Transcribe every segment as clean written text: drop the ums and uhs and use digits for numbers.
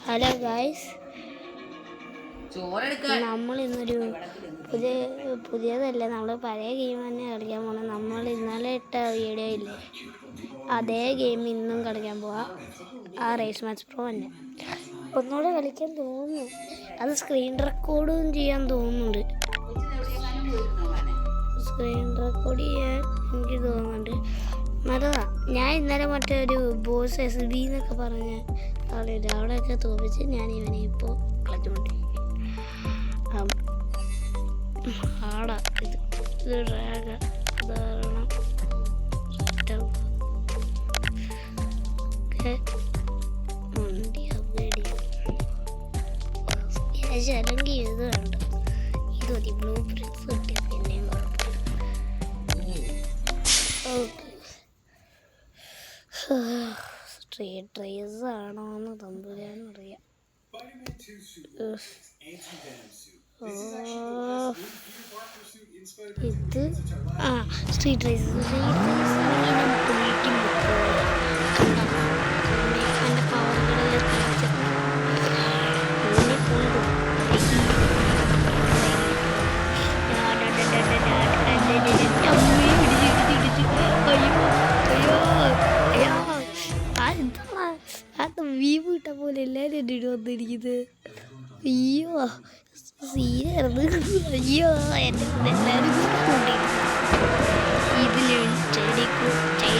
Hello guys, നമ്മൾ ഇന്നൊരു പുതിയതല്ല, നമ്മൾ പഴയ ഗെയിം തന്നെ കളിക്കാൻ പോകണം. നമ്മൾ ഇന്നലെ ഇട്ട വീഡിയോ ഇല്ലേ, അതേ ഗെയിം ഇന്നും കളിക്കാൻ പോവാം. ആ റേസ് മാച്ച് പ്രോ തന്നെ ഒന്നുകൂടെ കളിക്കാൻ തോന്നുന്നു. അത് സ്ക്രീൻ റെക്കോർഡും ചെയ്യാൻ തോന്നുന്നുണ്ട്. സ്ക്രീൻ റെക്കോർഡ് ചെയ്യാൻ എനിക്ക് തോന്നുന്നുണ്ട്. നല്ലതാ. ഞാൻ ഇന്നലെ മറ്റൊരു ബോസ് SB എന്നൊക്കെ പറഞ്ഞ് ആളില്ല, അവിടെയൊക്കെ തോപ്പിച്ച് ഞാൻ ഇവനെ ഇപ്പോൾ കളിച്ചുകൊണ്ടിരിക്കും. ആടാ ഇത് ഡ്രാഗ ഉദാഹരണം അല്ലെങ്കിൽ ഇത് വേണ്ട, ഇത് മതി. ബ്ലൂ പ്രിൻസ് കിട്ടിയ പിന്നെയും ഓക്കെ. സ്ട്രീറ്റ് റേസ് ആണോ എന്ന് തമ്പുരാനറിയാം. ഇത് സ്ട്രീറ്റ് റേസ് എൻ്റെ പവറുകളിൽ വീവ് കിട്ടാ പോലെ എല്ലാവരും എൻ്റെ ഇട വന്നിരിക്കുന്നത്. അയ്യോ സീനായിരുന്നു. അയ്യോ എൻ്റെ കൂടെ എല്ലാവരും ഇതിൽ ചെടി കൂടെ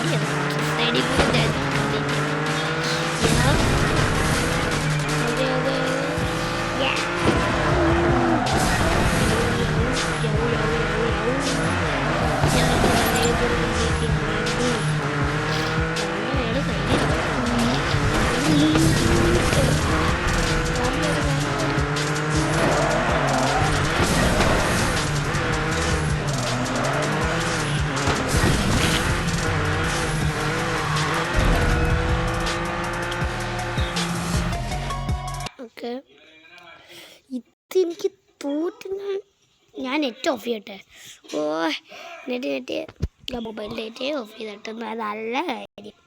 ഇതെനിക്ക് തോറ്റുന്ന. ഞാൻ നെറ്റ് ഓഫ് ചെയ്യട്ടെ. നെറ്റ് മൊബൈൽ ഡേറ്റ ഓഫ് ചെയ്തിട്ടൊന്നും അതല്ല കാര്യം.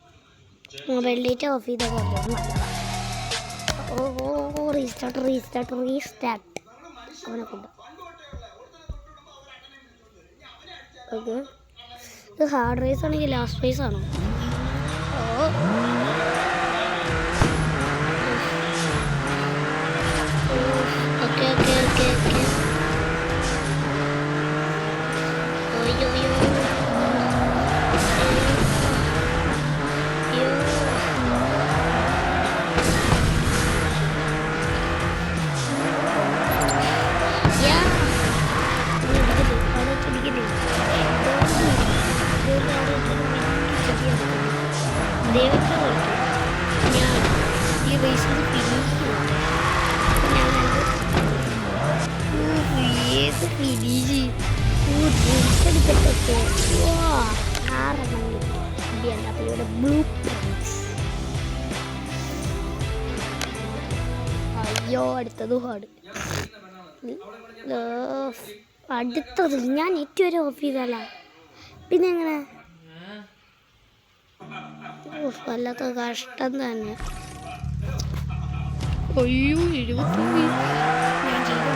മൊബൈൽ ഡേറ്റ ഓഫ് ചെയ്ത നല്ലതാണ്. റീസ്റ്റാർട്ട് അവനെ കൊണ്ട്. ഓക്കെ, ഇത് ഹാർഡ് റേസ് ആണെങ്കിൽ ലാസ്റ്റ് റേസ് ആണോ? ഓക്കെ. ദൈവത്തെ കൊടുത്തു ഞാൻ ഈ റേസിൽ ഏത് ഫിനിഷ് എടുത്തിട്ടൊക്കെ. Blue Prince. അയ്യോ അടുത്തത് ഹാർഡ്. അടുത്തത് ഞാൻ നെറ്റ് വരെ ഓഫ് ചെയ്തല്ല, പിന്നെ എങ്ങനെ? വല്ലാത്ത കഷ്ടം തന്നെ. അയ്യോ 70 ഞാൻ ചെയ്തു.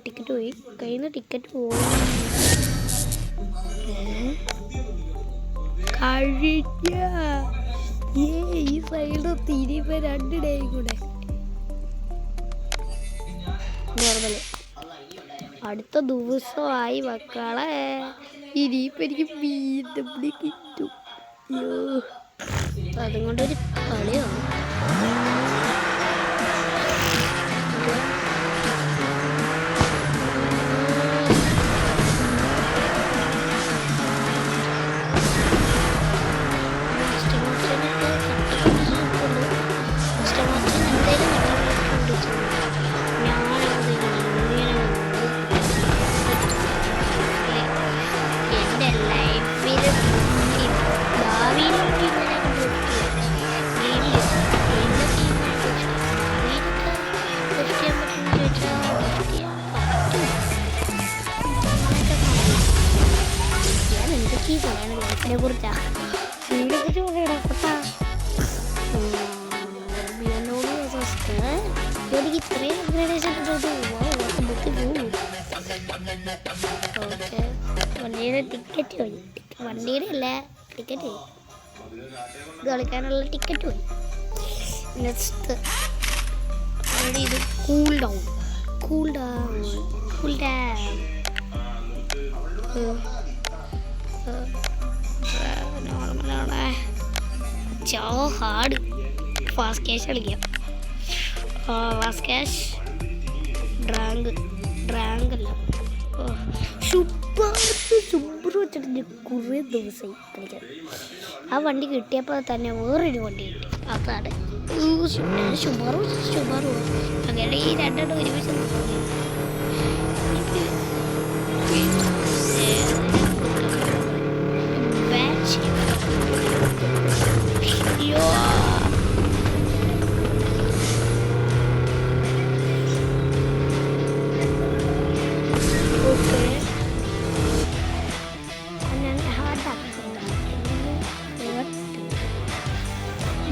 ടിക്കറ്റ് പോയി കയ്യിൽ നിന്ന്. ടിക്കറ്റ് പോയി കഴിഞ്ഞ ഈ സൈഡ് തിരിയുമ്പോ 2 ഡേ കൂടെ നോർമല്. അടുത്ത ദിവസമായി മക്കളെ. ഇനിയിപ്പോൾ എനിക്ക് വീണ്ടും കിട്ടും. അതുകൊണ്ടൊരു കളിയോ ലൈഫിനെ കുറിച്ചാണ് ഇതിനെക്കുറിച്ച് പറയണം കേട്ടാ. എനിക്ക് ഇത്രയും അപ്ഗ്രേഡേഷൻ ഓക്കെ. വണ്ടിയുടെ ടിക്കറ്റ് പോയി, വണ്ടിയുടെ അല്ല ടിക്കറ്റ് പോയി, ഇത് കളിക്കാനുള്ള ടിക്കറ്റ് പോയി. നെക്സ്റ്റ് ഇത് cool down, cool down, cool down. നോർമലാണ്. ചോ ഹാർഡ്. ഫാസ്റ്റ് ക്യാഷ് കളിക്കാം. ഫാസ്റ്റ് ക്യാഷ് ഡ്രാങ്ക് അല്ല, സൂപ്പർ വെച്ചിട്ട് ഞാൻ കുറേ ദിവസമായി കളിക്കാൻ. ആ വണ്ടി കിട്ടിയപ്പോൾ തന്നെ വേറൊരു വണ്ടി കിട്ടി, അതാണ് ഷുബാറു. അങ്ങനെ ഈ രണ്ടെണ്ണം ഒരുമിച്ച്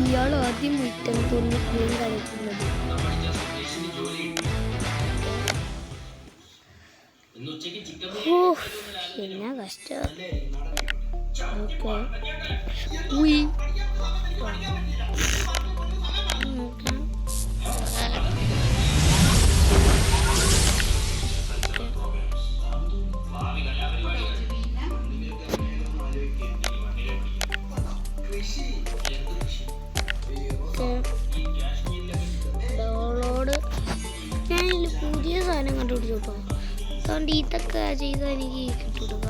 ഇയാൾ ആദ്യം മുറ്റം തോന്നി ഗെയിം കളിക്കുന്നത്. എന്നാ കഷ്ടം. ഡൗൺലോഡ് ഞാൻ പുതിയ സാധനം കണ്ടുപിടിച്ചു കേട്ടോ. അതുകൊണ്ട് ഇതൊക്കെ ചെയ്താൽ എനിക്ക് കിട്ടുക.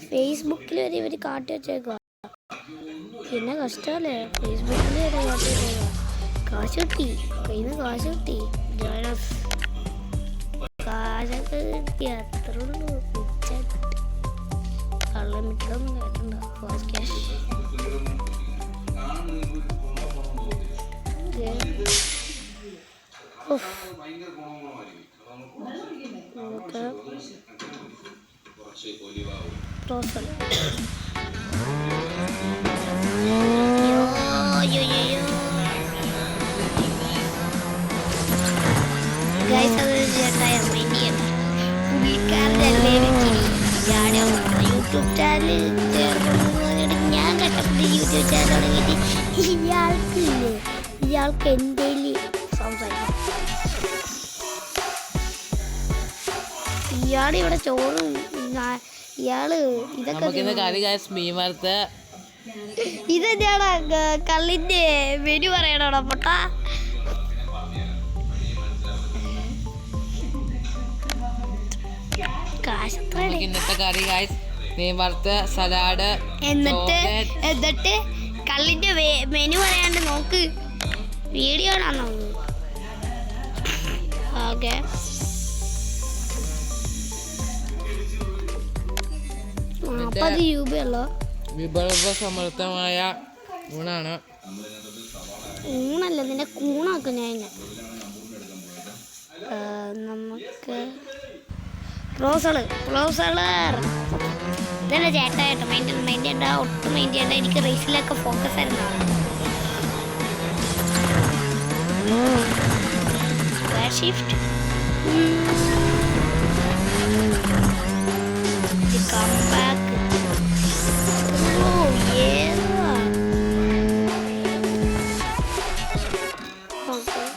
ഫേസ്ബുക്കിൽ വരെ ഇവർ കാട്ടി വെച്ചേക്കുക. പിന്നെ കഷ്ടമല്ലേ, ഫേസ്ബുക്കിൽ വരെ കാട്ടി വെച്ചേക്കുക. കാശ് കിട്ടി, കയ്യിൽ നിന്ന് കാശ് കിട്ടി, കാശൊക്കെ കിട്ടി, അത്ര ഉള്ളൂ. അൺലിമിറ്റഡൊന്നും കേട്ടണ്ട. ഫാസ്റ്റ് ക്യാഷ് യൂട്യൂബ് ചാനൽ ഞാൻ കഷ്ടപ്പെട്ട് യൂട്യൂബ് ചാനൽ തുടങ്ങിയിട്ട് ഇയാൾക്ക് എൻ്റെ സംസാരിക്കും. ഇയാളിവിടെ ചോറും ഇയാള് ഇതൊക്കെ ഇതെന്താടാ കള്ളിന്റെ മെനു പറയണോടാ പൊട്ടാ. സലാഡ് എന്നിട്ട് കള്ളിന്റെ മെനു പറയാണ്ട് നോക്ക്, വീഡിയോ ആണോ? ഓക്കെ. രൂപയുള്ളോ? വിഭവസമൃദ്ധമായ ഊണാണ്. ഊണല്ല, നിന്റെ കൂണാക്കും ഞാൻ. നമുക്ക് ഇതന്നെ ചേട്ടായിട്ട് മൈൻഡ് ചെയ്യണ്ട, ഒട്ടും മൈൻഡ് ചെയ്യണ്ട. എനിക്ക് റേസിലൊക്കെ ഫോക്കസ് ആയിരുന്നു. Shift come back. Oh yeah. Okay.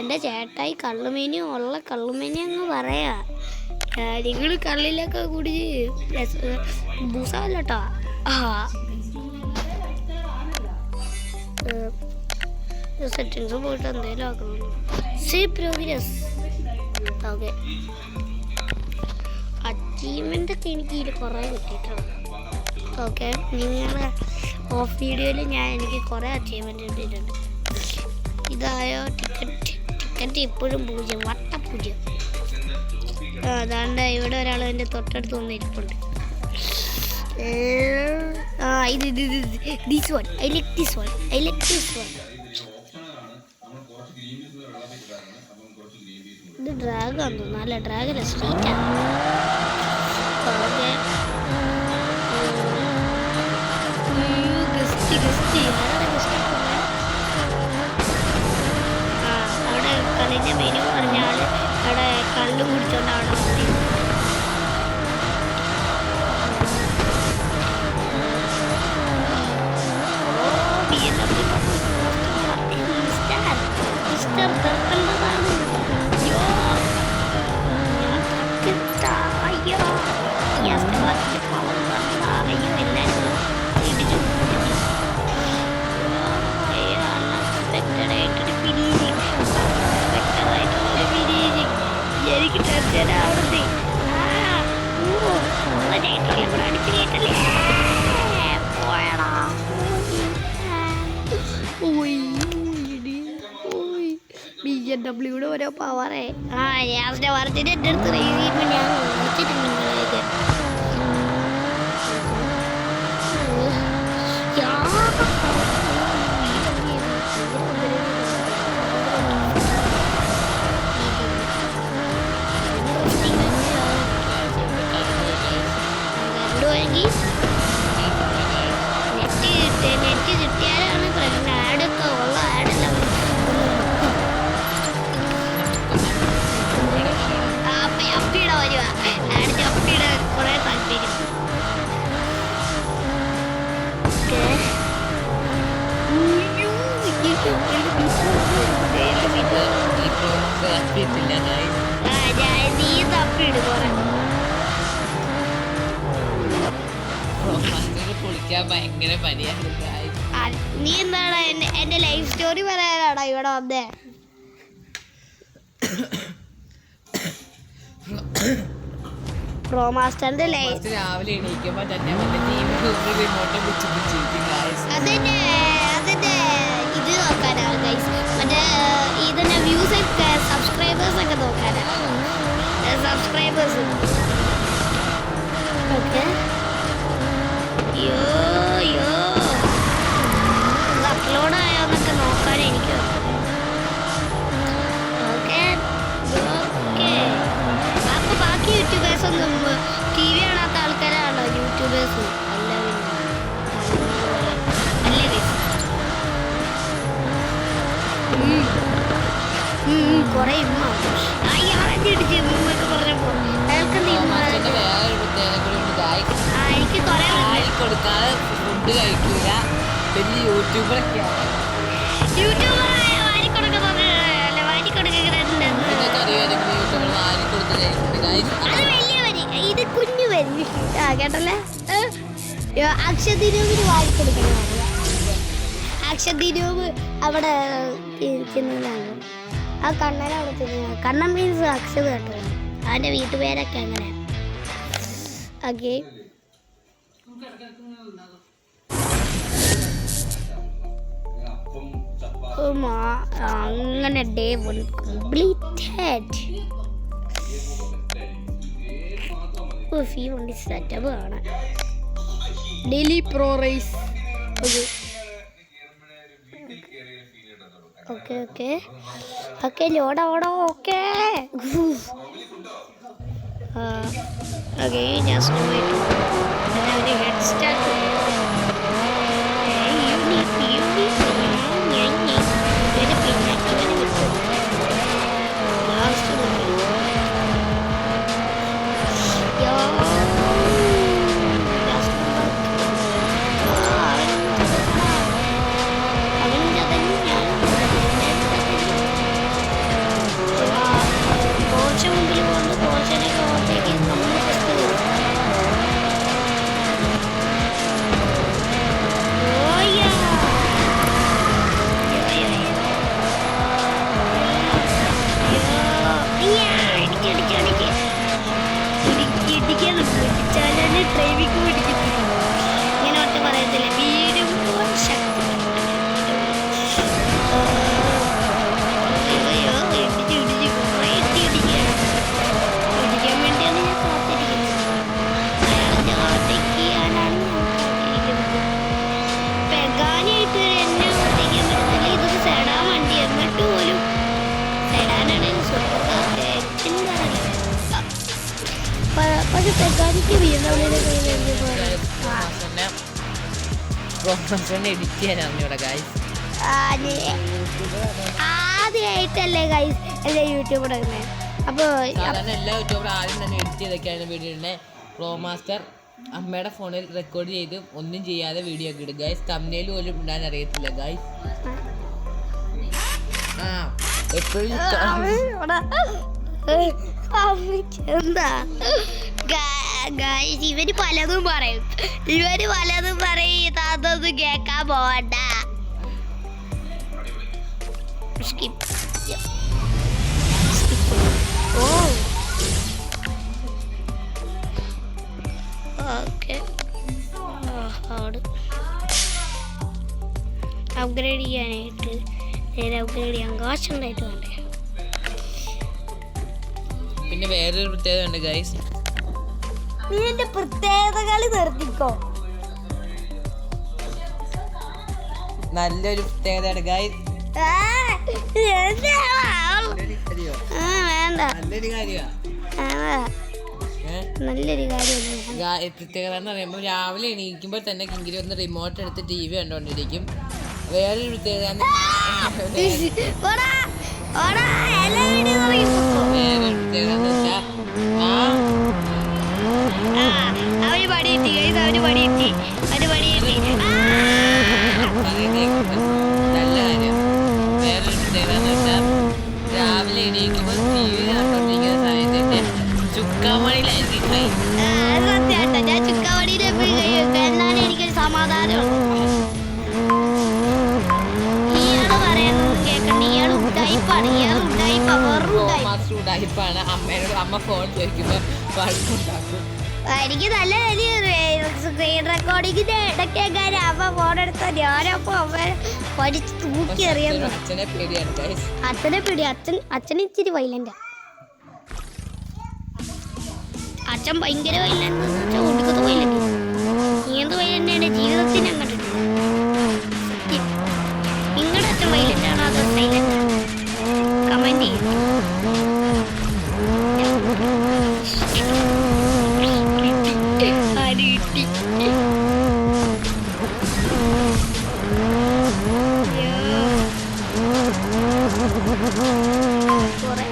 എൻ്റെ ചേട്ടാ ഭായ് കള്ളുമേനിയും ഉള്ള കള്ളുമേനി അങ്ങ് പറയാ. നിങ്ങൾ കള്ളിലൊക്കെ കൂടി ബൂസാവല്ലോട്ടോ. സെറ്റിങ്സ് പോയിട്ട് എന്തെങ്കിലും ആക്കണമല്ലോ. See progress. ഓക്കെ, അച്ചീവ്മെൻ്റ് ഒക്കെ എനിക്ക് ഇതിൽ കുറേ കിട്ടിയിട്ടുണ്ട്. ഓക്കെ, നിങ്ങളുടെ ഓഫ് വീഡിയോയിൽ എനിക്ക് കുറേ അച്ചീവ്മെൻറ്റ് കിട്ടിയിട്ടുണ്ട്. ഇതായോ ടിക്കറ്റ് ഇപ്പോഴും 0, വട്ട 0. അതാണ്ട് ഇവിടെ ഒരാൾ എൻ്റെ തൊട്ടടുത്ത് വന്ന് ഇരിപ്പുണ്ട്. This one I like this one. ഇത് ഡ്രാഗാന്ന് തോന്നുന്നു. അല്ല, ഡ്രാഗല്ല, സ്ട്രീറ്റാണ്. ഓക്കെ, അവിടെ കളിൻ്റെ മെനു പറഞ്ഞാൽ അവിടെ കള്ളു കുടിച്ചോണ്ട് അവിടെ വന്നിരുന്നു. എനിക്ക് ടെൻഷൻ ആവുന്നേ. BMW ഓരോ പവറേ. ഞാൻ വർക്കിൻ്റെ എൻ്റെ അടുത്ത് റീസിയപ്പോൾ ഞാൻ വിളിച്ചിട്ടുണ്ട് നിങ്ങളെയൊക്കെ. നെറ്റ് കിട്ടിയാലാണ് പ്രശ്നം. ആഡൊക്കെ ഉള്ള ആഡെല്ലാം അപ്പിയുടെ വരുക. ആടിൻ്റെ അപ്പിയുടെ കുറേ താല്പര്യം. നീ തപ്പിയിട് കുറെ. കുളിക്കാൻ ഭയങ്കര പനിയാണ്. നീ എന്താണ് എന്റെ ലൈഫ് സ്റ്റോറി പറയാനാണോ ഇവിടെ വന്നേ? പ്രോമാസ്റ്ററിന്റെ രാവിലെ എണീക്കുമ്പോ തന്നെ അതിന്റെ ഇത് നോക്കാനാണ് ഗൈസ്. മറ്റേ ഇതിന്റെ വ്യൂസ് ഒക്കെ സബ്സ്ക്രൈബേഴ്സ് ഒക്കെ നോക്കാനാണ്. Subscribers okay. അപ്ലോഡ് ആയോന്നൊക്കെ നോക്കാൻ എനിക്ക്. Okay okay. അപ്പൊ ബാക്കി യൂട്യൂബേഴ്സ് ഒന്നും TV കാണാത്ത ആൾക്കാരാണോ യൂട്യൂബേഴ്സ്? കൊറേ ഇടിച്ച് പറഞ്ഞപ്പോ അയാൾക്ക് എനിക്ക് കൊറേ കൊടുക്കാതെ ഫുഡ് കഴിക്കൂല. വലിയ യൂട്യൂബറൊക്കെയാണ്. ഇത് കുഞ്ഞു വരി കേട്ടല്ലേ. അക്ഷദീനൂപിന് വാങ്ങിക്കൊടുക്കണം. അക്ഷദീനൂപ് അവിടെ ഇരിക്കുന്നതാണ്. ആ കണ്ണൻ അവിടെ തിന്നുക. കണ്ണൻ മീൻസ് അക്ഷത് കേട്ടോ. അവൻ്റെ വീട്ടുപേരൊക്കെ അങ്ങനെ. ഓക്കെ, അങ്ങനെ ഡേ 1 കംപ്ലീറ്റഡ്. ഈ വണ്ടി സെറ്റപ്പ് കാണാൻ. Daily pro race. Okay okay okay ലോഡോ ഓക്കെ ഓക്കെ. ഞാൻ സ്ലോ ആയിട്ട് ഹെഡ് സ്റ്റാർട്ട് പക്ഷെ തെക്കാനിക്ക് എഡിറ്റ് ചെയ്യാൻ അറിഞ്ഞൂടെ ഗൈസ്. ആദ്യമായിട്ടല്ലേ ഗൈസ് എൻ്റെ യൂട്യൂബ് തുടങ്ങുന്നത്. അപ്പോൾ സാധാരണ എല്ലാ യൂട്യൂബറും ആദ്യം തന്നെ എഡിറ്റ് ചെയ്തൊക്കെയാണ് വീഡിയോ ഇടുന്നത്. പ്രോ മാസ്റ്റർ അമ്മയുടെ ഫോണിൽ റെക്കോർഡ് ചെയ്ത് ഒന്നും ചെയ്യാതെ വീഡിയോ ഒക്കെ ഇടും ഗൈസ്. തമ്മിൽ പോലും ഇടാൻ അറിയത്തില്ല ഗൈസ്. എപ്പോഴും എന്താ ഇവര് പലതും പറയും, അതൊന്നും കേക്കാൻ പോവണ്ട. അപ്ഗ്രേഡ് ചെയ്യാനായിട്ട് അപ്ഗ്രേഡ് ചെയ്യാൻ കാശുണ്ടായിട്ട് വേണ്ടേ. പിന്നെ വേറൊരു പ്രത്യേകത ഉണ്ട് ഗൈസ്. ഇതിന്റെ പ്രത്യേകതകൾ നിർത്തിക്കോ. നല്ലൊരു പ്രത്യേകതയാണ് ഗൈസ്. വേണ്ട നല്ലൊരു കാര്യമാണ്. നല്ലൊരു കാര്യം പ്രത്യേകത എന്ന് പറയുമ്പോൾ രാവിലെ എണീക്കുമ്പോൾ തന്നെ കിങ്കിരി ഒന്ന് റിമോട്ട് എടുത്ത് TV കണ്ടുകൊണ്ടിരിക്കും. വേറൊരു പ്രത്യേകത നല്ല കാര്യം. വേറൊരു പ്രത്യേകത എന്ന് വെച്ചാൽ രാവിലെ എണീക്കുമ്പോൾ TV കണ്ടുകൊണ്ടിരിക്കുന്ന സമയത്ത് ചുക്കാമണിയിലായിരിക്കും. ഞാൻ ചുക്കാമണിയിൽ എന്നാലും എനിക്കൊരു സമാധാനം. ഇയാള് പറയുന്നത് കേൾക്കണ്ട, ഇയാൾ ഉടായിപ്പാണ്. അമ്മയോട് അമ്മ ഫോൺ ചോദിക്കുമ്പോൾ വഴക്കുണ്ടാക്കും. എനിക്ക് നല്ല സ്ക്രീൻ റെക്കോർഡിങ്ങിന്റെ ഇടയ്ക്ക് അമ്മ ഫോൺ എടുത്താൽ ഞാനപ്പോ അമ്മ പഠിച്ച് തൂക്കി എറിയുന്നു. അച്ഛനെ പേടിയാണ് ഗൈസ്. അച്ഛനെ പേടി. അച്ഛൻ ഇച്ചിരി വൈലന്റ്. അച്ഛൻ ഭയങ്കര വൈലന്റ്. അച്ഛൻ ഒടുക്കത്ത് വൈലന്റ്. ഇങ്ങനത്തെ വൈലന്റ് എന്റെ ജീവിതത്തിൽ ഞാൻ കണ്ടിട്ടില്ല. സത്യം. നിങ്ങളുടെ അച്ഛൻ വൈലന്റ് ആണോ അതോ സൈലന്റ് ആണോ? കമന്റ് ചെയ്യും.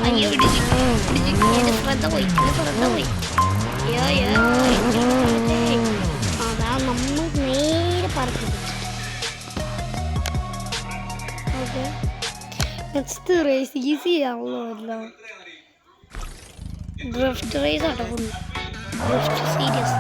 അയ്യോ ശ്രദ്ധ പോയി. അതാ നമ്മൾ നേരെ പറക്കും. ഓക്കെ, നെക്സ്റ്റ് റേസ് ഈസി ആണല്ലോ. എല്ലാം ഡ്രിഫ്റ്റ് റേസ് അടക്കുന്നു. Drift serious.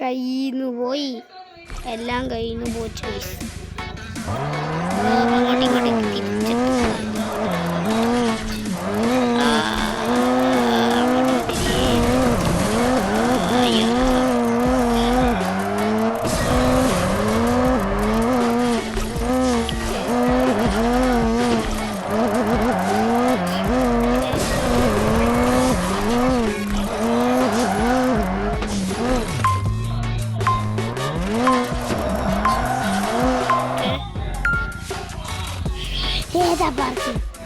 കയ്യിന്ന് പോയി. എല്ലാം കയ്യിന്ന് പോച്ചു. അങ്ങോട്ടും ഇങ്ങോട്ടും തിരിച്ചിട്ട്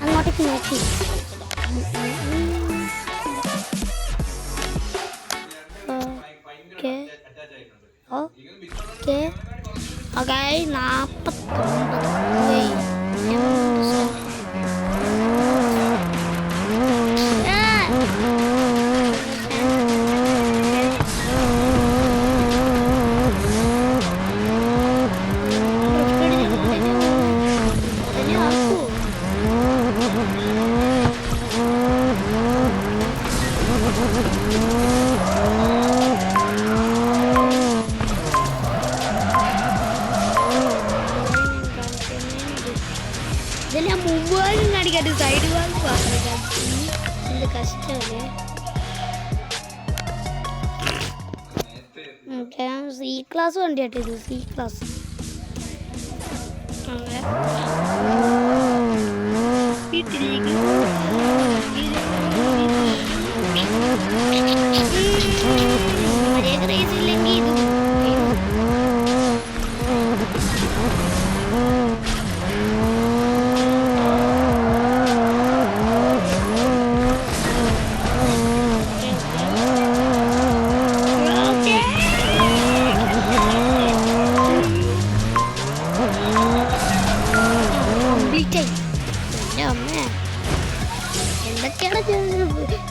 അങ്ങോട്ടേക്ക് നോക്കി. ഓക്കെ 49. ഞാൻ മുമ്പ് ഭാഗം കാണിക്കാണ്ട് സൈഡ് ഭാഗം മാത്രം എന്ത് കഷ്ടമല്ലേ. സി ക്ലാസ് വണ്ടി കേട്ടോ ഇത്, സി ക്ലാസ്. വീട്ടിലേക്ക് റേസ് ഇല്ലെങ്കിൽ ഇത് എന്തൊക്കെയാണ്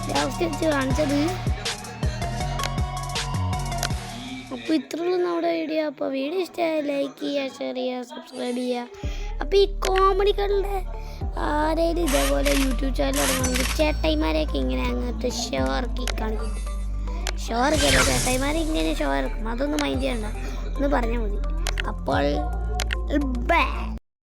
ലാസ്റ്റ് വെച്ച് കാണിച്ചത്. അപ്പോൾ ഇത്രയുള്ളൂ നമ്മുടെ വീഡിയോ. അപ്പോൾ വീഡിയോ ഇഷ്ടമായ ലൈക്ക് ചെയ്യുക, ഷെയർ ചെയ്യുക, സബ്സ്ക്രൈബ് ചെയ്യുക. അപ്പോൾ ഈ കോമഡികളുടെ ആരെങ്കിലും ഇതേപോലെ യൂട്യൂബ് ചാനൽ തുടങ്ങുകയാണെങ്കിൽ ചേട്ടായിമാരെയൊക്കെ ഇങ്ങനെ അങ്ങനത്തെ ഷോ ഇറക്കി കാണിക്കും. ഷോ ഇറക്കിയല്ലോ ചേട്ടായിമാരെ ഇങ്ങനെ ഷോ ഇറക്കും, അതൊന്നും മൈൻഡ് ചെയ്യണ്ട, ഒന്ന് പറഞ്ഞാൽ മതി. അപ്പോൾ ബൈ.